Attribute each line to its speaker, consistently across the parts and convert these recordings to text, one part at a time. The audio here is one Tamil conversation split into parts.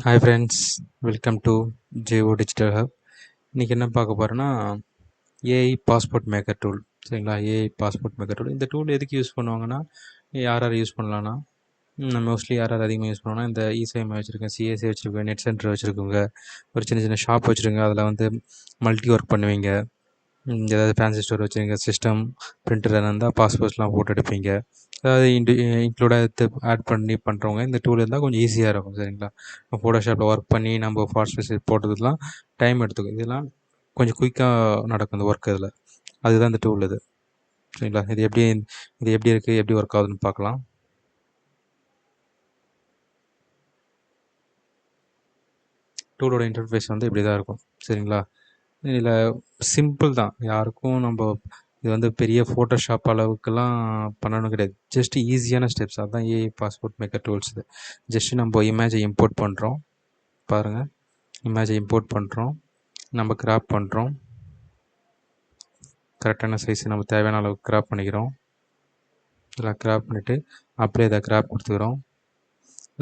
Speaker 1: Hi friends, welcome to JO digital hub. இன்றைக்கி என்ன பார்க்க போகிறோன்னா ஏஐ பாஸ்போர்ட் மேக்கர் டூல். சரிங்களா? AI passport maker tool. இந்த டூல் எதுக்கு யூஸ் பண்ணுவாங்கன்னா, யார் யார் யூஸ் பண்ணலான்னா, மோஸ்ட்லி யார் யார் அதிகமாக யூஸ் பண்ணுவாங்கன்னா, இந்த இசேவை வச்சுருக்கேன், சிஎஸ்சி வச்சுருக்கேன், நெட் சென்டர் வச்சுருக்கவங்க, ஒரு சின்ன சின்ன ஷாப் வச்சுருங்க, அதில் வந்து மல்டி ஒர்க் பண்ணுவீங்க, ஏதாவது ஃபேன்சி ஸ்டோர் வச்சுருங்க, சிஸ்டம் பிரிண்டர் இருந்தால் பாஸ்போர்ட்ஸ்லாம் போட்டு எடுப்பீங்க, அதாவது இன்க்ளூடாக ஆட் பண்ணி பண்ணுறவங்க இந்த டூல் இருந்தால் கொஞ்சம் ஈஸியாக இருக்கும். சரிங்களா? ஃபோட்டோஷாப்பில் ஒர்க் பண்ணி நம்ம பாஸ்போர்ட் போட்டதுலாம் டைம் எடுத்துக்கும். இதெல்லாம் கொஞ்சம் குயிக்காக நடக்கும் இந்த ஒர்க். இதில் அதுதான் இந்த டூல் இது. சரிங்களா? இது எப்படி இருக்குது, எப்படி ஒர்க் ஆகுதுன்னு பார்க்கலாம். டூலோட இன்டர்ஃபேஸ் வந்து இப்படி தான் இருக்கும். சரிங்களா? இதில் சிம்பிள் தான், யாருக்கும் நம்ம இது வந்து பெரிய ஃபோட்டோஷாப் அளவுக்குலாம் பண்ணணும் கிடையாது. ஜஸ்ட் ஈஸியான ஸ்டெப்ஸ். அதுதான் ஏஐ பாஸ்போர்ட் மேக்கர் டூல்ஸ். இது ஜஸ்ட்டு நம்ம இமேஜை இம்போர்ட் பண்ணுறோம். பாருங்கள், இமேஜை இம்போர்ட் பண்ணுறோம், நம்ம கிராப் பண்ணுறோம், கரெக்டான சைஸ் நம்ம தேவையான அளவுக்கு கிராப் பண்ணிக்கிறோம். இதெல்லாம் கிராப் பண்ணிவிட்டு அப்படியே இதை கிராப் கொடுத்துக்கிறோம்.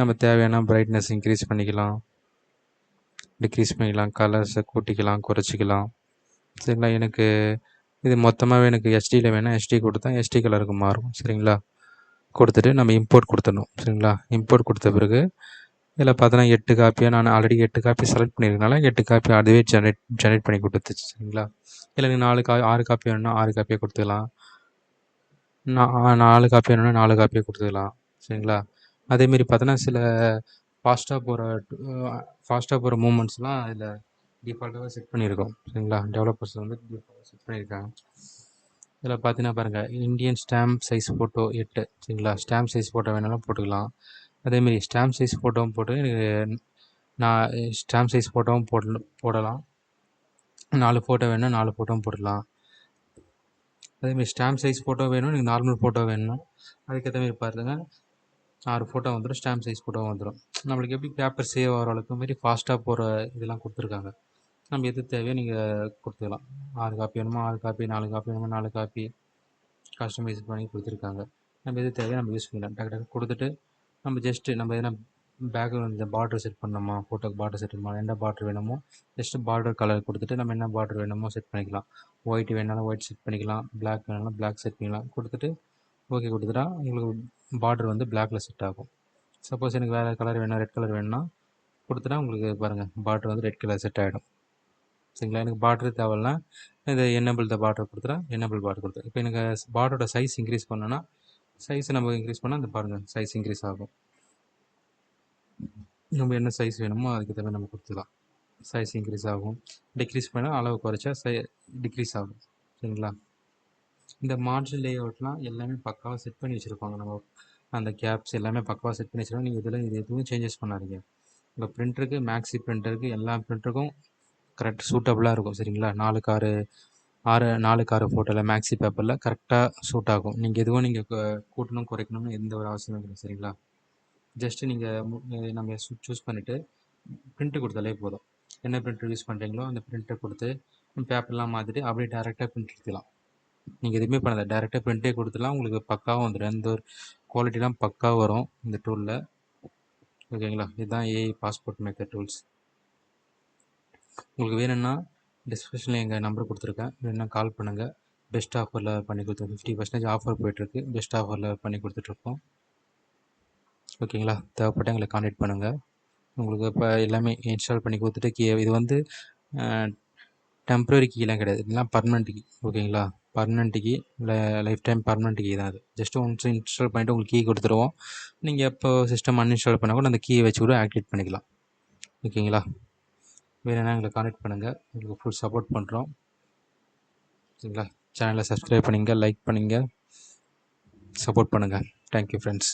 Speaker 1: நம்ம தேவையான பிரைட்னஸ் இன்க்ரீஸ் பண்ணிக்கலாம், டிக்ரீஸ் பண்ணிக்கலாம், கலர்ஸை கூட்டிக்கலாம், குறைச்சிக்கலாம். சரிங்களா? எனக்கு இது மொத்தமாகவே எனக்கு ஹெச்டியில் வேணால் ஹெச்டி கொடுத்தா ஹெச்டி கலருக்கு மாறும். சரிங்களா? கொடுத்துட்டு நம்ம இம்போர்ட் கொடுத்துடணும். சரிங்களா? இம்போர்ட் கொடுத்த பிறகு இதில் பார்த்தோன்னா 8 காப்பியாக நான் ஆல்ரெடி 8 காப்பி செலக்ட் பண்ணியிருக்கனால 8 காப்பி அதுவே ஜெனரேட் பண்ணி கொடுத்துச்சு. சரிங்களா? இல்லை நீங்கள் 6 காப்பி வேணும்னா 6 காப்பியாக கொடுத்துக்கலாம், 4 காப்பி வேணும்னா 4 காப்பியாக கொடுத்துக்கலாம். சரிங்களா? அதேமாரி பார்த்தோன்னா சில ஃபாஸ்ட்டாக போகிற மூமெண்ட்ஸ்லாம் இதில் டிஃபால்ட்டாகவே செட் பண்ணியிருக்கோம். சரிங்களா? டெவலப்பர்ஸ் வந்து டிஃபால்ட்டாக செட் பண்ணியிருக்காங்க. இதில் பார்த்தீங்கன்னா பாருங்கள், இந்தியன் ஸ்டாம்ப் சைஸ் ஃபோட்டோ 8. சரிங்களா? ஸ்டாம்ப் சைஸ் ஃபோட்டோ வேணாலும் போட்டுக்கலாம். அதேமாரி ஸ்டாம்ப் சைஸ் ஃபோட்டோவும் போட்டு நான் ஸ்டாம்ப் சைஸ் ஃபோட்டோவும் போடலாம். 4 ஃபோட்டோ வேணும்னா 4 ஃபோட்டோவும் போடலாம். அதேமாரி ஸ்டாம்ப் சைஸ் ஃபோட்டோ வேணும், எனக்கு நார்மல் ஃபோட்டோ வேணும், அதுக்கேற்ற மாரி பாருங்கள் 6 ஃபோட்டோ வந்துடும், ஸ்டாம்ப் சைஸ் ஃபோட்டோ வந்துடும். நம்மளுக்கு எப்படி பேப்பர் சேவ் ஆகிற அளவுக்கு மாரி ஃபாஸ்ட்டாக போகிற இதெல்லாம் கொடுத்துருக்காங்க. நம்ம எது தேவையோ நீங்கள் கொடுத்துக்கலாம். 6 காப்பி வேணுமோ 6 காப்பி, 4 காப்பி வேணுமோ 4 காப்பி கஸ்டமைஸ் பண்ணி கொடுத்துருக்காங்க. நம்ம எது தேவையோ நம்ம யூஸ் பண்ணிக்கலாம். டக்கு டக்கு கொடுத்துட்டு நம்ம ஜஸ்ட்டு நம்ம எதனா பேக்ரவுண்ட் இந்த பார்டர் செட் பண்ணணுமா, ஃபோட்டோக்கு பார்டர் செட் பண்ணணுமா, என்ன பார்டர் வேணுமோ ஜஸ்ட்டு பார்டர் கலர் கொடுத்துட்டு நம்ம என்ன பார்டர் வேணுமோ செட் பண்ணிக்கலாம். ஒயிட் வேணாலும் ஒயிட் செட் பண்ணிக்கலாம், பிளாக் வேணாலும் பிளாக் செட் பண்ணிக்கலாம். கொடுத்துட்டு ஓகே கொடுத்துட்டா உங்களுக்கு பார்டர் வந்து பிளாக்கில் செட் ஆகும். சப்போஸ் எனக்கு வேறு கலர் வேணும், ரெட் கலர் வேணும்னா கொடுத்துட்டா உங்களுக்கு பாருங்கள் பார்டர் வந்து ரெட் கலர் செட் ஆகிடும். சரிங்களா? எனக்கு பார்டர் தேவைன்னா இது என்னபிள் த பார்டர் கொடுத்துட்டா என்னபிள் பார்டர் கொடுத்துரு. இப்போ எனக்கு பார்டரோட சைஸ் இன்க்ரீஸ் பண்ணோன்னா சைஸை நம்ம இன்க்ரீஸ் பண்ணால் அந்த பாருங்கள் சைஸ் இன்க்ரீஸ் ஆகும். நம்ம என்ன சைஸ் வேணுமோ அதுக்கு தவிர நம்ம கொடுத்துக்கலாம். சைஸ் இன்க்ரீஸ் ஆகும். டிக்ரீஸ் பண்ணால் அளவு குறைச்சா டிக்ரீஸ் ஆகும். சரிங்களா? இந்த மார்ஜின் லேஅவுட்லாம் எல்லாமே பக்காவாக செட் பண்ணி வச்சுருப்பாங்க. நம்ம அந்த கேப்ஸ் எல்லாமே பக்காவாக செட் பண்ணி வச்சுருவாங்க. நீங்கள் இதில் இது எதுவும் சேஞ்சஸ் பண்ணாதீங்க. உங்கள் பிரிண்டருக்கு, மேக்ஸி பிரிண்டருக்கு, எல்லா பிரிண்டருக்கும் கரெக்ட் சூட்டபுளாக இருக்கும். சரிங்களா? 4க்கு 6 ஃபோட்டோவில் மேக்ஸி பேப்பரில் கரெக்டாக சூட் ஆகும். நீங்கள் எதுவும் நீங்கள் கூட்டணும் குறைக்கணும்னு எந்த ஒரு அவசியமும் இல்லை. சரிங்களா? ஜஸ்ட்டு நீங்கள் நம்ம சூஸ் பண்ணிவிட்டு பிரிண்ட்டு கொடுத்தாலே போதும். என்ன பிரிண்டர் யூஸ் பண்ணுறீங்களோ அந்த பிரிண்ட்டை கொடுத்து பேப்பர்லாம் மாற்றிட்டு அப்படியே டேரெக்டாக பிரிண்ட் எடுத்துக்கலாம். நீங்கள் எதுவுமே பண்ணாத, டேரெக்டாக பிரிண்ட்டே கொடுத்துலாம் உங்களுக்கு பக்காவாக வந்துடும். எந்த ஒரு குவாலிட்டிலாம் பக்காவாக வரும் இந்த டூலில். ஓகேங்களா? இதுதான் ஏஐ பாஸ்போர்ட் மேக்கர் டூல்ஸ். உங்களுக்கு வேணும்னா டிஸ்கிரிப்ஷனில் எங்கள் நம்பர் கொடுத்துருக்கேன், வேணும்னா கால் பண்ணுங்கள். பெஸ்ட் ஆஃபரில் பண்ணி கொடுத்துருக்கோம். 50% ஆஃபர் போய்ட்டுருக்கு. பெஸ்ட் ஆஃபரில் பண்ணி கொடுத்துட்ருக்கோம். ஓகேங்களா? தேவைப்பட்ட எங்களை கான்டாக்ட் பண்ணுங்கள். உங்களுக்கு இப்போ எல்லாமே இன்ஸ்டால் பண்ணி கொடுத்துட்டு இது வந்து டெம்ப்ரரி கீலாம் கிடையாது, இதெல்லாம் பர்மனெண்ட் கீ. ஓகேங்களா? Permanent key, lifetime permanent key தான் அது. ஜஸ்ட்டு ஒன்ஸ் இன்ஸ்டால் பண்ணிவிட்டு உங்களுக்கு கீ கொடுத்துருவோம். நீங்கள் எப்போ சிஸ்டம் அன்இன்ஸ்டால் பண்ணால் கூட அந்த கீயை வச்சு கூட ஆக்டிவேட் பண்ணிக்கலாம். ஓகேங்களா? வேணும்னா எங்களை கான்டாக்ட் பண்ணுங்கள், உங்களுக்கு ஃபுல் சப்போர்ட் பண்ணுறோம். சரிங்களா? சேனலை சப்ஸ்கிரைப் பண்ணிங்க, லைக் பண்ணுங்கள், சப்போர்ட் பண்ணுங்கள். Thank you friends.